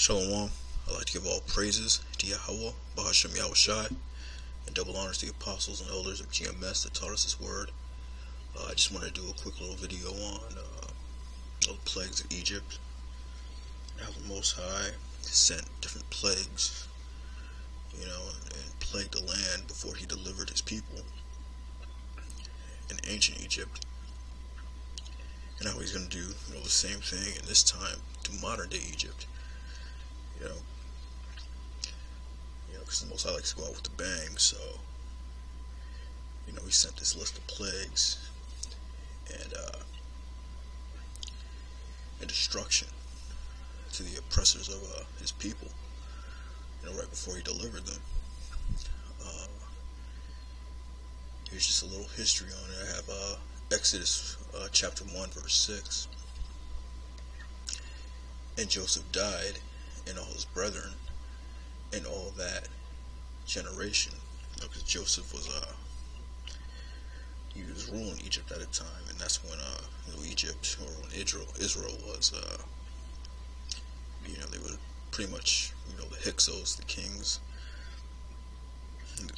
Shalom. I'd like to give all praises to Yahweh, Bahashem Yahushai, and double honors to the apostles and elders of GMS that taught us His word. I just want to do a quick little video on the plagues of Egypt, and how the Most High sent different plagues, and plagued the land before He delivered His people in ancient Egypt, and how He's going to do the same thing in this time to modern day Egypt. Because the Most High likes to go out with a bang, so He sent this list of plagues and destruction to the oppressors of His people, right before He delivered them. Here's just a little history on it. I have Exodus chapter 1 verse 6. And Joseph died, and all his brethren, and all that generation, because Joseph was he was ruling Egypt at a time, and that's when Egypt, or when Israel was they were pretty much the Hyksos, the kings.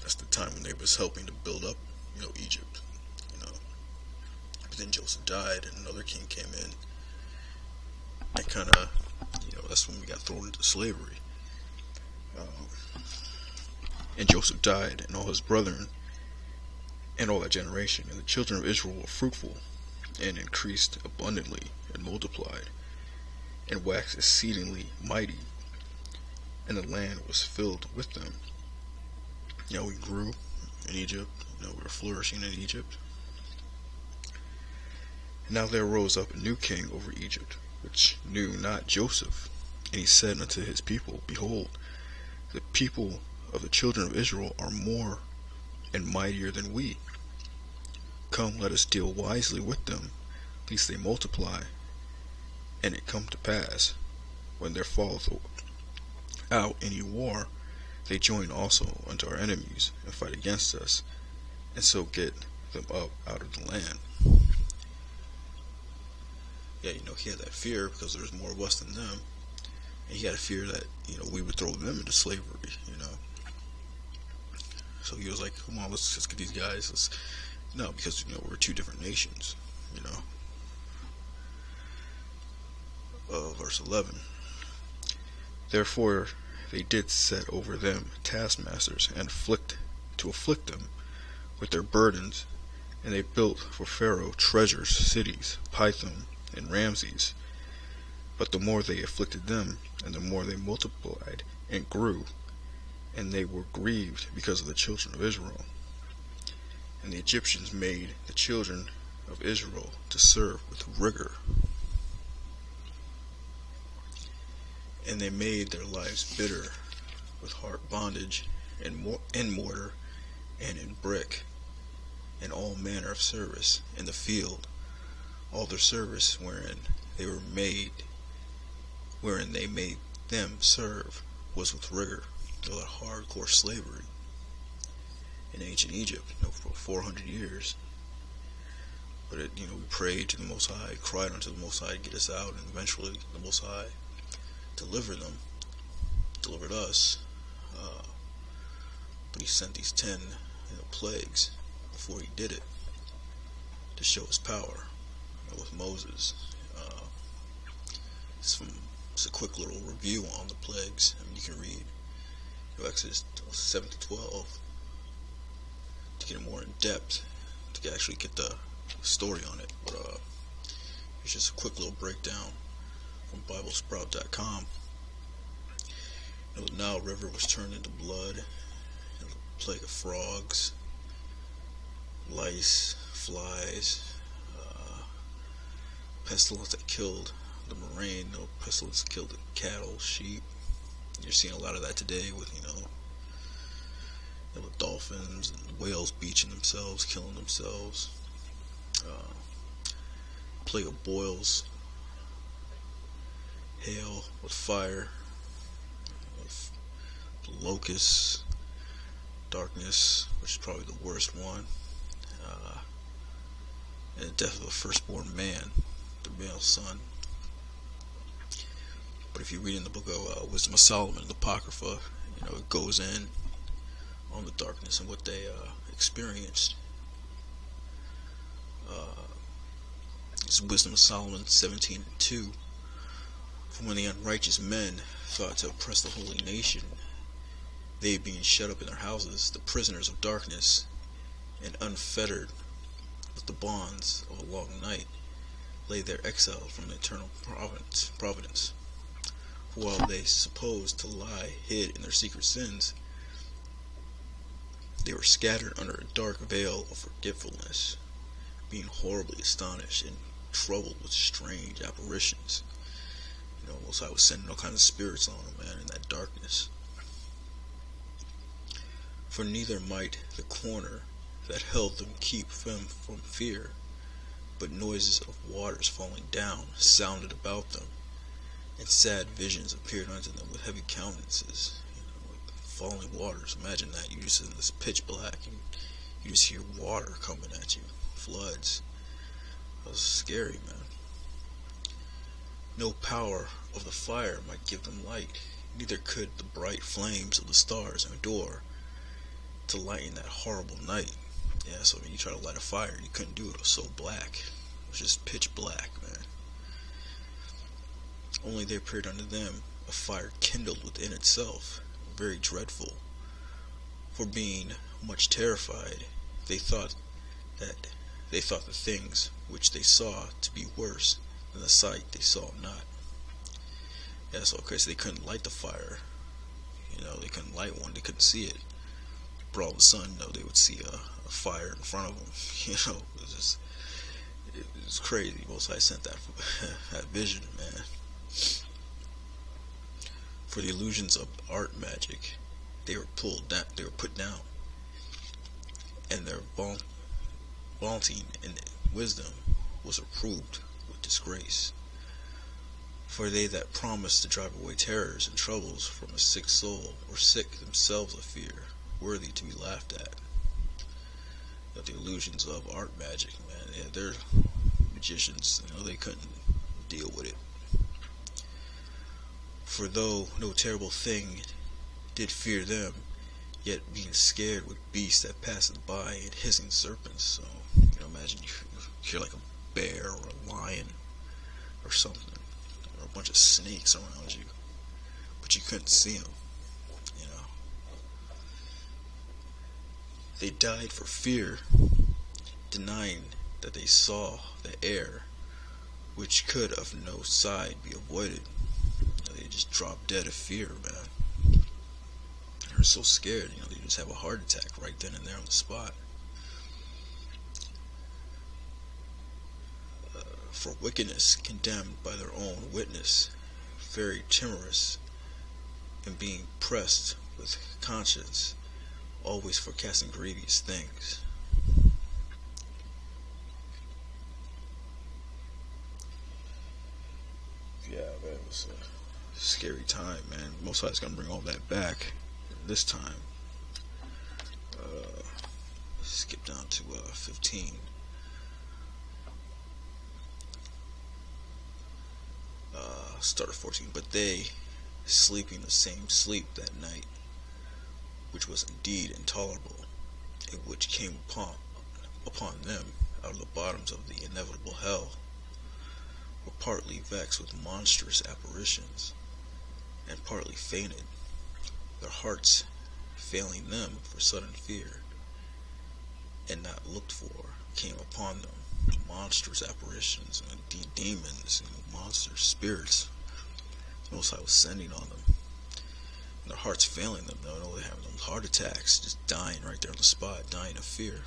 That's the time when they was helping to build up Egypt. But then Joseph died, and another king came in, and kind of that's when we got thrown into slavery. And Joseph died, and all his brethren, and all that generation. And the children of Israel were fruitful, and increased abundantly, and multiplied, and waxed exceedingly mighty. And the land was filled with them. We grew in Egypt. We were flourishing in Egypt. And now there rose up a new king over Egypt, which knew not Joseph. And he said unto his people, Behold, the people of the children of Israel are more and mightier than we. Come, let us deal wisely with them, lest they multiply. And it come to pass, when there falleth out any war, they join also unto our enemies, and fight against us, and so get them up out of the land. He had that fear because there's more of us than them. And he had a fear that, we would throw them into slavery, So he was like, come on, let's just get these guys. Because, we're two different nations, Verse 11. Therefore they did set over them taskmasters, and afflict them with their burdens. And they built for Pharaoh treasures, cities, Pithom, and Ramses. But the more they afflicted them, and the more they multiplied and grew, and they were grieved because of the children of Israel. And the Egyptians made the children of Israel to serve with rigor. And they made their lives bitter with hard bondage, in mortar, and in brick, and all manner of service in the field. All their service wherein they made them serve was with rigor. That hardcore slavery in ancient Egypt, for 400 years. But we prayed to the Most High, cried unto the Most High to get us out, and eventually the Most High delivered us. But He sent these 10 plagues before He did it, to show His power with Moses. It's a quick little review on the plagues. You can read Exodus 7 to 12 to get it more in depth, to actually get the story on it. But it's just a quick little breakdown from BibleSprout.com. The Nile River was turned into blood. The plague of frogs, lice, flies, pestilence that killed the murrain. Pestilence that killed the cattle, sheep. You're seeing a lot of that today with with dolphins and whales beaching themselves, killing themselves. Plague of boils, hail with fire, locusts, darkness, which is probably the worst one, and the death of the firstborn man, the male son. But if you read in the book of Wisdom of Solomon, the Apocrypha, it goes in on the darkness and what they experienced. It's Wisdom of Solomon 17:2. For when the unrighteous men thought to oppress the holy nation, they being shut up in their houses, the prisoners of darkness, and unfettered with the bonds of a long night, lay there exiled from the eternal providence. For while they supposed to lie hid in their secret sins, they were scattered under a dark veil of forgetfulness, being horribly astonished and troubled with strange apparitions. Most High was sending all kinds of spirits on them, man, in that darkness. For neither might the corner that held them keep them from fear, but noises of waters falling down sounded about them, and sad visions appeared unto them with heavy countenances. Like falling waters. Imagine that. You just in this pitch black, and you just hear water coming at you. Floods. That was scary, man. No power of the fire might give them light, neither could the bright flames of the stars endure to lighten that horrible night. Yeah, so when you try to light a fire, you couldn't do it. It was so black. It was just pitch black, man. Only there appeared unto them a fire kindled within itself, very dreadful. For being much terrified, they thought the things which they saw to be worse than the sight they saw not. Yeah, so they couldn't light the fire. They couldn't light one. They couldn't see it. But all of a sudden, they would see a fire in front of them. It was crazy. Most High sent that that vision, man. For the illusions of art magic, they were pulled down. They were put down, and their vaunting in wisdom was approved with disgrace. For they that promised to drive away terrors and troubles from a sick soul were sick themselves of fear, worthy to be laughed at. But the illusions of art magic, man, yeah, they're magicians. They couldn't deal with it. For though no terrible thing did fear them, yet being scared with beasts that passed by and hissing serpents. So, imagine you hear like a bear or a lion or something, or a bunch of snakes around you, but you couldn't see them. They died for fear, denying that they saw the air, which could of no side be avoided. They just dropped dead of fear, man. They're so scared, they just have a heart attack right then and there on the spot. For wickedness condemned by their own witness, very timorous, and being pressed with conscience, always forecasting grievous things. Yeah, man, it was a scary time, man. Most High's gonna bring all that back this time. Skip down to 15. Start at 14. But they, sleeping the same sleep that night, which was indeed intolerable, and which came upon them out of the bottoms of the inevitable hell, were partly vexed with monstrous apparitions, and partly fainted, their hearts failing them for sudden fear, and not looked for, came upon them monstrous apparitions and demons and monster spirits Most High was sending on them. And their hearts failing them, they're having those heart attacks, just dying right there on the spot, dying of fear.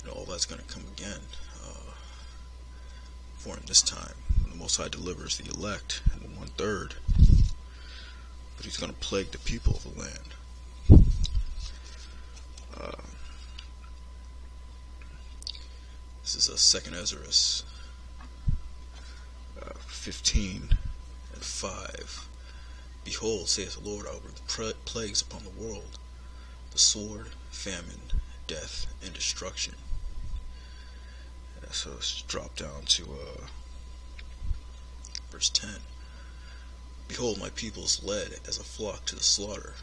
All that's going to come again for him this time. And the Most High delivers the elect and the 1/3, but he's going to plague the people of the land. This is a 2nd Ezra 15:5. Behold, saith the Lord, I will bring plagues upon the world, the sword, famine, death, and destruction. So let's drop down to Verse 10. Behold, my people is led as a flock to the slaughter.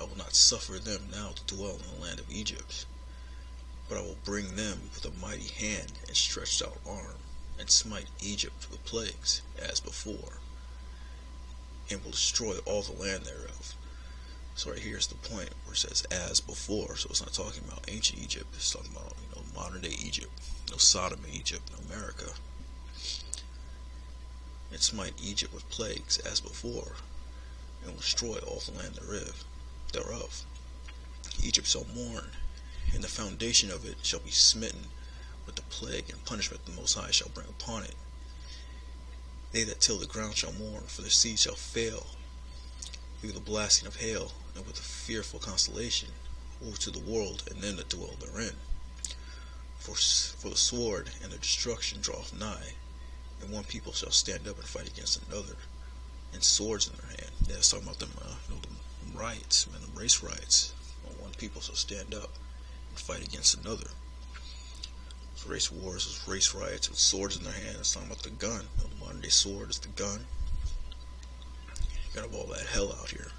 I will not suffer them now to dwell in the land of Egypt, but I will bring them with a mighty hand and stretched out arm, and smite Egypt with plagues, as before, and will destroy all the land thereof. So right here is the point where it says as before. So it's not talking about ancient Egypt. It's talking about, modern day Egypt. No Sodom in Egypt, no America. And smite Egypt with plagues as before, and will destroy all the land thereof. Egypt shall mourn, and the foundation of it shall be smitten with the plague and punishment the Most High shall bring upon it. They that till the ground shall mourn, for the seed shall fail, with the blasting of hail, and with a fearful constellation. Woe to the world, and them that dwell therein. For the sword and the destruction draweth nigh, and one people shall stand up and fight against another, and swords in their hand. Yeah, it's talking about them, them riots, man, them race riots. One people shall stand up and fight against another. So race wars is race riots with swords in their hand. It's talking about the gun. The modern day sword is the gun. You gotta have all that hell out here.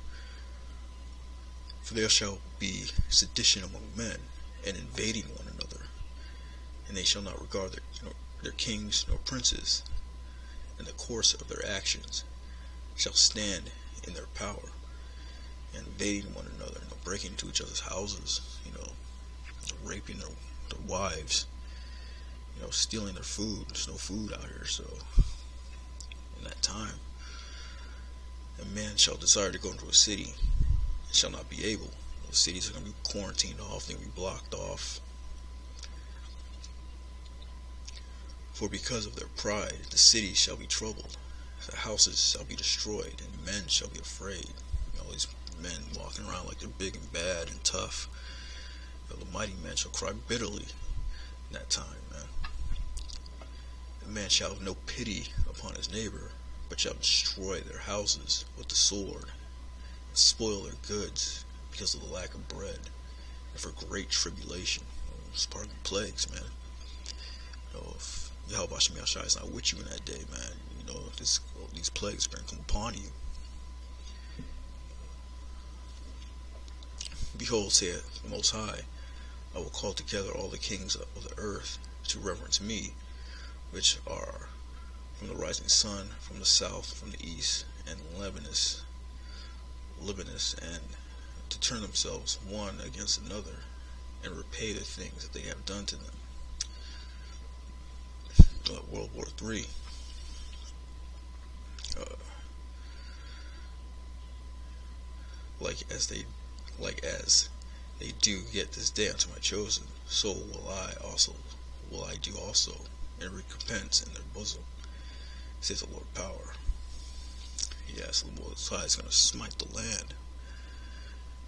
For there shall be sedition among men, and invading one another, and they shall not regard their kings nor princes, and the course of their actions shall stand in their power, and invading one another, breaking into each other's houses, raping their wives, stealing their food. There's no food out here, so in that time, a man shall desire to go into a city, and shall not be able. Those cities are going to be quarantined off, they're going to be blocked off. For because of their pride, the cities shall be troubled, the houses shall be destroyed, and men shall be afraid. All these men walking around like they're big and bad and tough. The mighty men shall cry bitterly in that time, man. The man shall have no pity upon his neighbor, but shall destroy their houses with the sword, and spoil their goods because of the lack of bread, and for great tribulation. It's part of the plagues, man. If Yahweh Shem Yahshai is not with you in that day, man, these plagues are going to come upon you. Behold, saith the Most High, I will call together all the kings of the earth to reverence me, which are from the rising sun, from the south, from the east, and Lebanus, and to turn themselves one against another, and repay the things that they have done to them. World War III. As they do get this day unto my chosen, so will I do also, and recompense in their bosom, says the Lord power. Yes, the Most High is going to smite the land.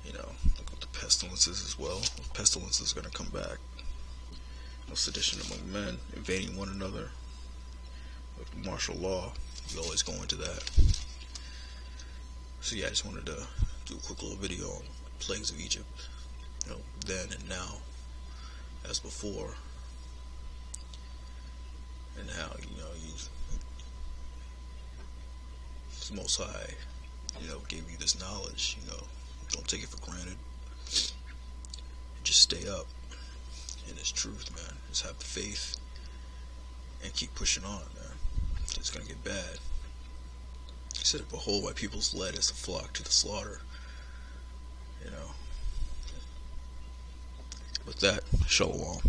Look at the pestilences as well. The pestilence is going to come back. No sedition among men, invading one another. With martial law, we always go into that. So yeah, I just wanted to do a quick little video on plagues of Egypt, then and now, as before, and how the Most High, gave you this knowledge. Don't take it for granted. Just stay up in this truth, man. Just have the faith and keep pushing on, man. It's gonna get bad. He said, behold, my people's led as a flock to the slaughter. With that, shalom.